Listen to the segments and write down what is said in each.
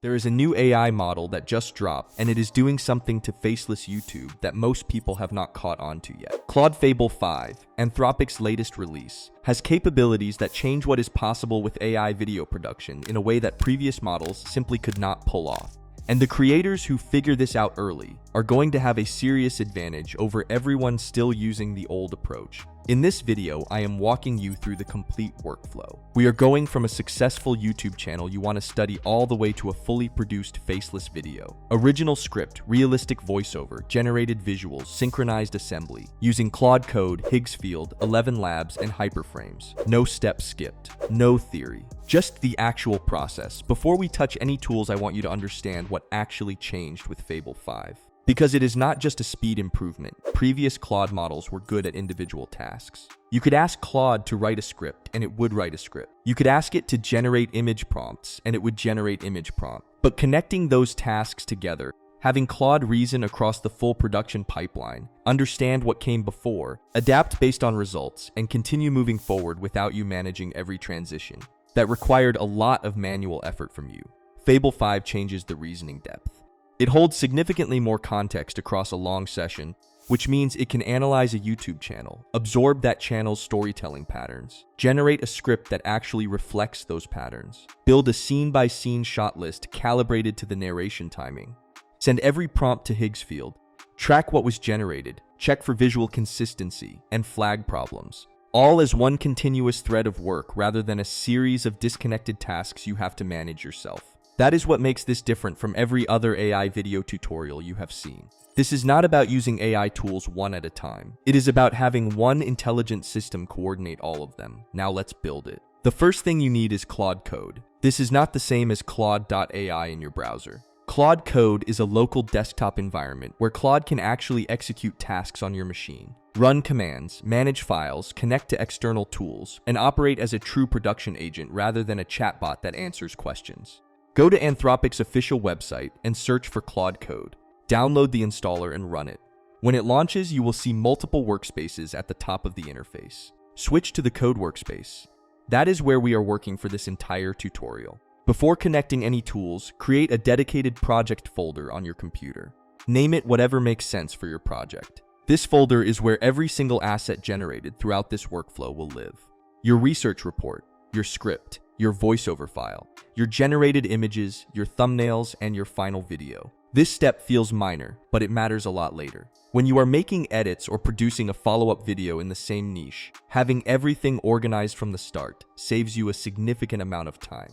There is a new AI model that just dropped, and it is doing something to Faceless YouTube that most people have not caught on to yet. Claude Fable 5, Anthropic's latest release, has capabilities that change what is possible with AI video production in a way that previous models simply could not pull off. And the creators who figure this out early are going to have a serious advantage over everyone still using the old approach. In this video, I am walking you through the complete workflow. We are going from a successful YouTube channel you want to study all the way to a fully produced faceless video. Original script, realistic voiceover, generated visuals, synchronized assembly, using Claude Code, Higgsfield, ElevenLabs, and HyperFrames. No steps skipped, no theory, just the actual process. Before we touch any tools, I want you to understand what actually changed with Fable 5. Because it is not just a speed improvement. Previous Claude models were good at individual tasks. You could ask Claude to write a script, and it would write a script. You could ask it to generate image prompts, and it would generate image prompt. But connecting those tasks together, having Claude reason across the full production pipeline, understand what came before, adapt based on results, and continue moving forward without you managing every transition, that required a lot of manual effort from you. Fable 5 changes the reasoning depth. It holds significantly more context across a long session, which means it can analyze a YouTube channel, absorb that channel's storytelling patterns, generate a script that actually reflects those patterns, build a scene-by-scene shot list calibrated to the narration timing, send every prompt to Higgsfield, track what was generated, check for visual consistency, and flag problems, all as one continuous thread of work rather than a series of disconnected tasks you have to manage yourself. That is what makes this different from every other AI video tutorial you have seen. This is not about using AI tools one at a time. It is about having one intelligent system coordinate all of them. Now let's build it. The first thing you need is Claude Code. This is not the same as Claude.ai in your browser. Claude Code is a local desktop environment where Claude can actually execute tasks on your machine, run commands, manage files, connect to external tools, and operate as a true production agent rather than a chatbot that answers questions. Go to Anthropic's official website and search for Claude Code. Download the installer and run it. When it launches, you will see multiple workspaces at the top of the interface. Switch to the Code workspace. That is where we are working for this entire tutorial. Before connecting any tools, create a dedicated project folder on your computer. Name it whatever makes sense for your project. This folder is where every single asset generated throughout this workflow will live. Your research report, your script, your voiceover file, your generated images, your thumbnails, and your final video. This step feels minor, but it matters a lot later. When you are making edits or producing a follow-up video in the same niche, having everything organized from the start saves you a significant amount of time.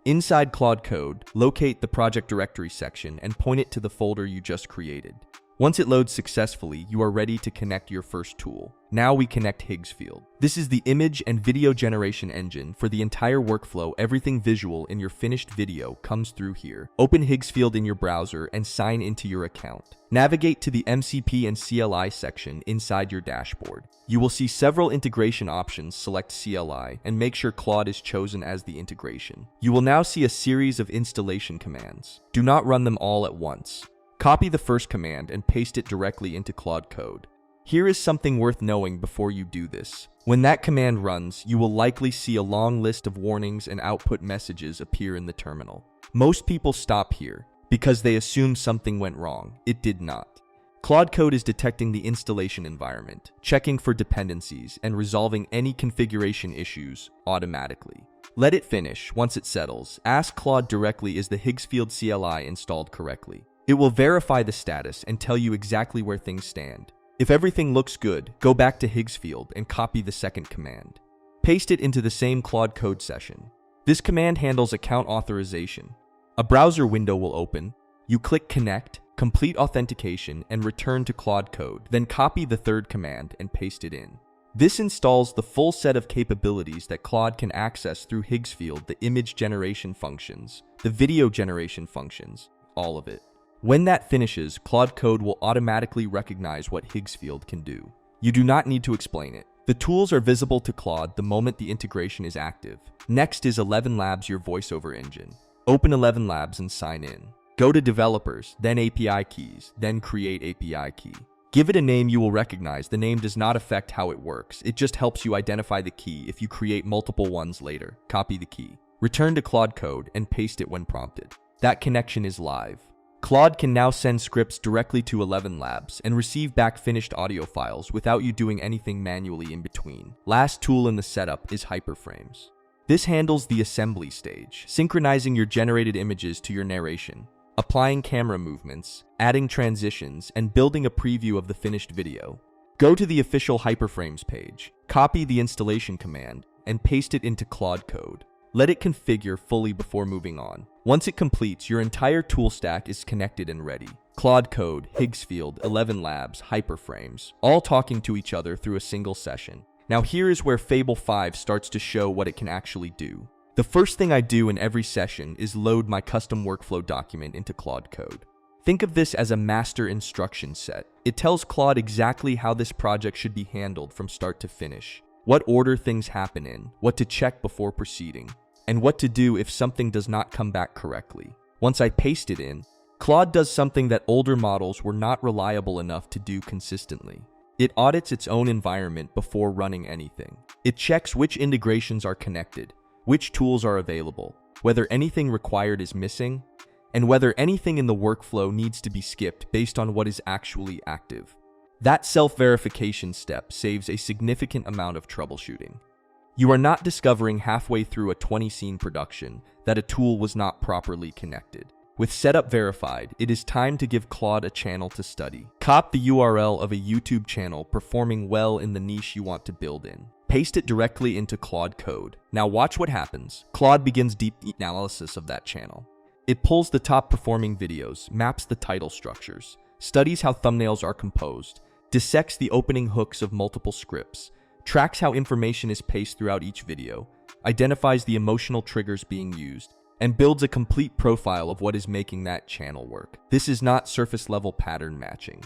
Inside Claude Code, locate the project directory section and point it to the folder you just created. Once it loads successfully, you are ready to connect your first tool. Now we connect Higgsfield. This is the image and video generation engine for the entire workflow. Everything visual in your finished video comes through here. Open Higgsfield in your browser and sign into your account. Navigate to the MCP and CLI section inside your dashboard. You will see several integration options. Select CLI and make sure Claude is chosen as the integration. You will now see a series of installation commands. Do not run them all at once. Copy the first command and paste it directly into Claude Code. Here is something worth knowing before you do this. When that command runs, you will likely see a long list of warnings and output messages appear in the terminal. Most people stop here because they assume something went wrong. It did not. Claude Code is detecting the installation environment, checking for dependencies, and resolving any configuration issues automatically. Let it finish. Once it settles, ask Claude directly, is the Higgsfield CLI installed correctly? It will verify the status and tell you exactly where things stand. If everything looks good, go back to Higgsfield and copy the second command. Paste it into the same Claude Code session. This command handles account authorization. A browser window will open. You click Connect, complete authentication, and return to Claude Code. Then copy the third command and paste it in. This installs the full set of capabilities that Claude can access through Higgsfield, the image generation functions, the video generation functions, all of it. When that finishes, Claude Code will automatically recognize what Higgsfield can do. You do not need to explain it. The tools are visible to Claude the moment the integration is active. Next is ElevenLabs, your voiceover engine. Open ElevenLabs and sign in. Go to Developers, then API Keys, then Create API Key. Give it a name you will recognize. The name does not affect how it works. It just helps you identify the key if you create multiple ones later. Copy the key. Return to Claude Code and paste it when prompted. That connection is live. Claude can now send scripts directly to ElevenLabs and receive back finished audio files without you doing anything manually in between. Last tool in the setup is HyperFrames. This handles the assembly stage, synchronizing your generated images to your narration, applying camera movements, adding transitions, and building a preview of the finished video. Go to the official HyperFrames page, copy the installation command, and paste it into Claude Code. Let it configure fully before moving on. Once it completes, your entire tool stack is connected and ready. Claude Code, Higgsfield, ElevenLabs, HyperFrames, all talking to each other through a single session. Now here is where Fable 5 starts to show what it can actually do. The first thing I do in every session is load my custom workflow document into Claude Code. Think of this as a master instruction set. It tells Claude exactly how this project should be handled from start to finish, what order things happen in, what to check before proceeding, and what to do if something does not come back correctly. Once I paste it in, Claude does something that older models were not reliable enough to do consistently. It audits its own environment before running anything. It checks which integrations are connected, which tools are available, whether anything required is missing, and whether anything in the workflow needs to be skipped based on what is actually active. That self-verification step saves a significant amount of troubleshooting. You are not discovering halfway through a 20-scene production that a tool was not properly connected. With setup verified, it is time to give Claude a channel to study. Copy the URL of a YouTube channel performing well in the niche you want to build in. Paste it directly into Claude Code. Now watch what happens. Claude begins deep analysis of that channel. It pulls the top performing videos, maps the title structures, studies how thumbnails are composed, dissects the opening hooks of multiple scripts, tracks how information is paced throughout each video, identifies the emotional triggers being used, and builds a complete profile of what is making that channel work. This is not surface-level pattern matching.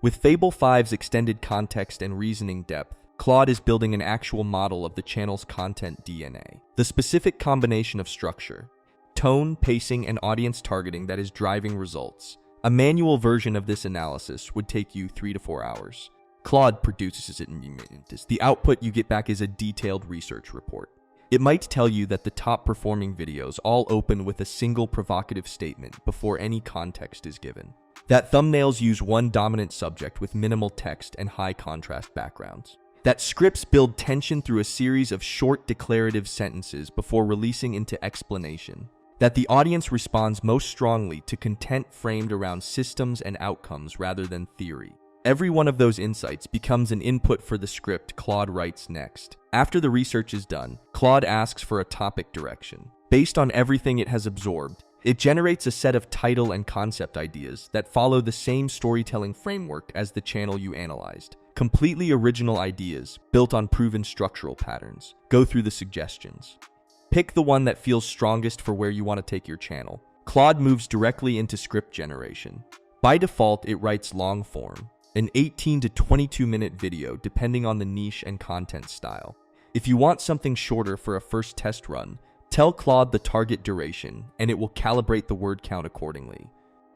With Fable 5's extended context and reasoning depth, Claude is building an actual model of the channel's content DNA. The specific combination of structure, tone, pacing, and audience targeting that is driving results. A manual version of this analysis would take you 3 to 4 hours. Claude produces it in minutes. The output you get back is a detailed research report. It might tell you that the top performing videos all open with a single provocative statement before any context is given. That thumbnails use one dominant subject with minimal text and high contrast backgrounds. That scripts build tension through a series of short declarative sentences before releasing into explanation. That the audience responds most strongly to content framed around systems and outcomes rather than theory. Every one of those insights becomes an input for the script Claude writes next. After the research is done, Claude asks for a topic direction. Based on everything it has absorbed, it generates a set of title and concept ideas that follow the same storytelling framework as the channel you analyzed. Completely original ideas, built on proven structural patterns. Go through the suggestions. Pick the one that feels strongest for where you want to take your channel. Claude moves directly into script generation. By default, it writes long form, an 18 to 22 minute video depending on the niche and content style. If you want something shorter for a first test run, tell Claude the target duration and it will calibrate the word count accordingly.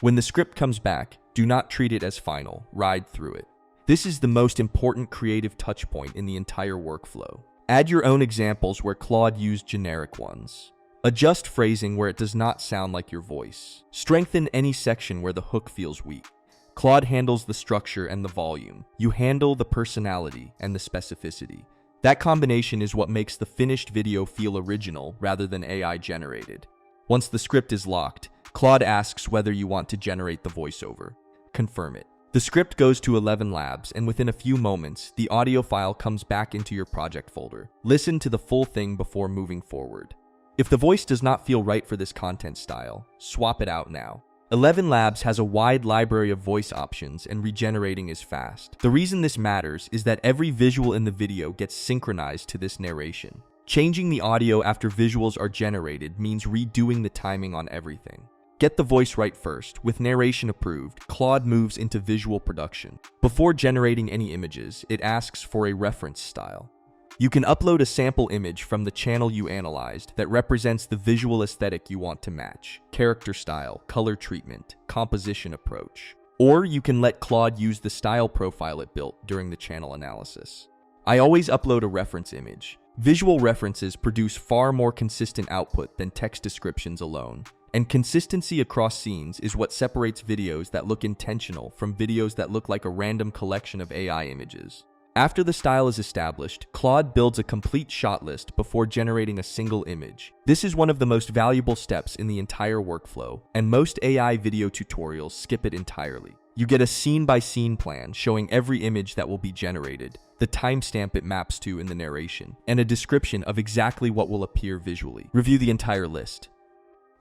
When the script comes back, do not treat it as final, ride through it. This is the most important creative touchpoint in the entire workflow. Add your own examples where Claude used generic ones. Adjust phrasing where it does not sound like your voice. Strengthen any section where the hook feels weak. Claude handles the structure and the volume. You handle the personality and the specificity. That combination is what makes the finished video feel original rather than AI generated. Once the script is locked, Claude asks whether you want to generate the voiceover. Confirm it. The script goes to ElevenLabs, and within a few moments, the audio file comes back into your project folder. Listen to the full thing before moving forward. If the voice does not feel right for this content style, swap it out now. ElevenLabs has a wide library of voice options, and regenerating is fast. The reason this matters is that every visual in the video gets synchronized to this narration. Changing the audio after visuals are generated means redoing the timing on everything. Get the voice right first. With narration approved, Claude moves into visual production. Before generating any images, it asks for a reference style. You can upload a sample image from the channel you analyzed that represents the visual aesthetic you want to match: character style, color treatment, composition approach. Or you can let Claude use the style profile it built during the channel analysis. I always upload a reference image. Visual references produce far more consistent output than text descriptions alone, And consistency across scenes is what separates videos that look intentional from videos that look like a random collection of AI images. After the style is established, Claude builds a complete shot list before generating a single image. This is one of the most valuable steps in the entire workflow, and most AI video tutorials skip it entirely. You get a scene-by-scene plan showing every image that will be generated, the timestamp it maps to in the narration, and a description of exactly what will appear visually. Review the entire list.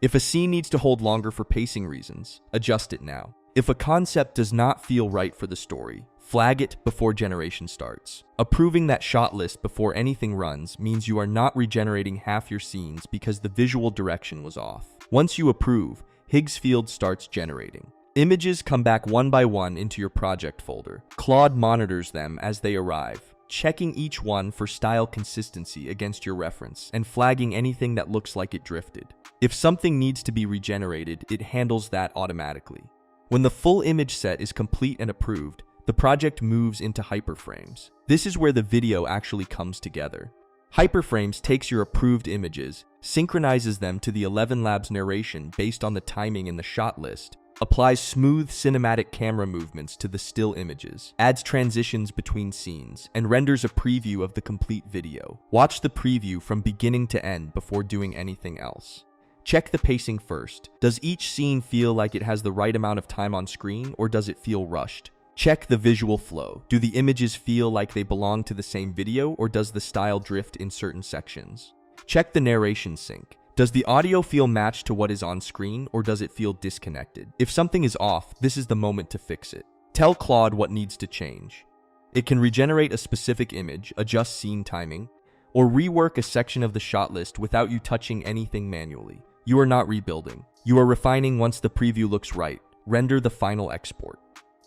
If a scene needs to hold longer for pacing reasons, adjust it now. If a concept does not feel right for the story, flag it before generation starts. Approving that shot list before anything runs means you are not regenerating half your scenes because the visual direction was off. Once you approve, Higgsfield starts generating. Images come back one by one into your project folder. Claude monitors them as they arrive, checking each one for style consistency against your reference and flagging anything that looks like it drifted. If something needs to be regenerated, it handles that automatically. When the full image set is complete and approved, the project moves into HyperFrames. This is where the video actually comes together. HyperFrames takes your approved images, synchronizes them to the ElevenLabs narration based on the timing in the shot list, applies smooth cinematic camera movements to the still images, adds transitions between scenes, and renders a preview of the complete video. Watch the preview from beginning to end before doing anything else. Check the pacing first. Does each scene feel like it has the right amount of time on screen, or does it feel rushed? Check the visual flow. Do the images feel like they belong to the same video, or does the style drift in certain sections? Check the narration sync. Does the audio feel matched to what is on screen, or does it feel disconnected? If something is off, this is the moment to fix it. Tell Claude what needs to change. It can regenerate a specific image, adjust scene timing, or rework a section of the shot list without you touching anything manually. You are not rebuilding. You are refining once the preview looks right. Render the final export.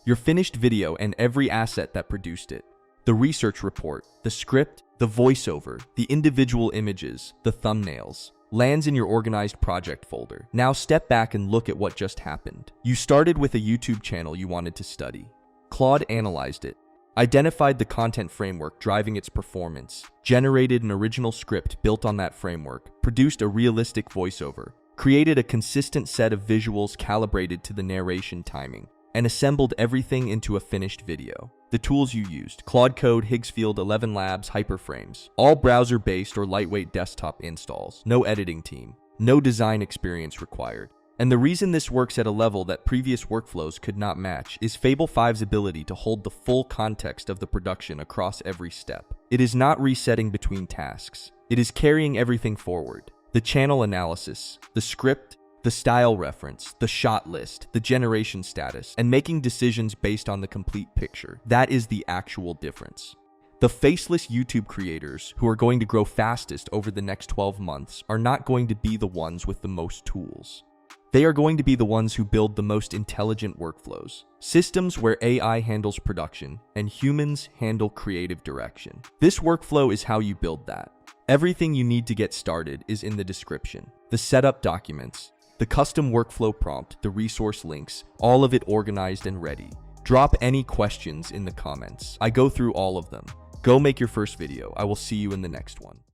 Your finished video and every asset that produced it. The research report, the script, the voiceover, the individual images, the thumbnails, lands in your organized project folder. Now step back and look at what just happened. You started with a YouTube channel you wanted to study. Claude analyzed it, identified the content framework driving its performance, generated an original script built on that framework, produced a realistic voiceover, created a consistent set of visuals calibrated to the narration timing, and assembled everything into a finished video. The tools you used: Claude Code, Higgsfield, ElevenLabs, HyperFrames, all browser-based or lightweight desktop installs, no editing team, no design experience required. And the reason this works at a level that previous workflows could not match is Fable 5's ability to hold the full context of the production across every step. It is not resetting between tasks. It is carrying everything forward. The channel analysis, the script, the style reference, the shot list, the generation status, and making decisions based on the complete picture. That is the actual difference. The faceless YouTube creators who are going to grow fastest over the next 12 months are not going to be the ones with the most tools. They are going to be the ones who build the most intelligent workflows, systems where AI handles production and humans handle creative direction. This workflow is how you build that. Everything you need to get started is in the description. The setup documents, the custom workflow prompt, the resource links, all of it organized and ready. Drop any questions in the comments. I go through all of them. Go make your first video. I will see you in the next one.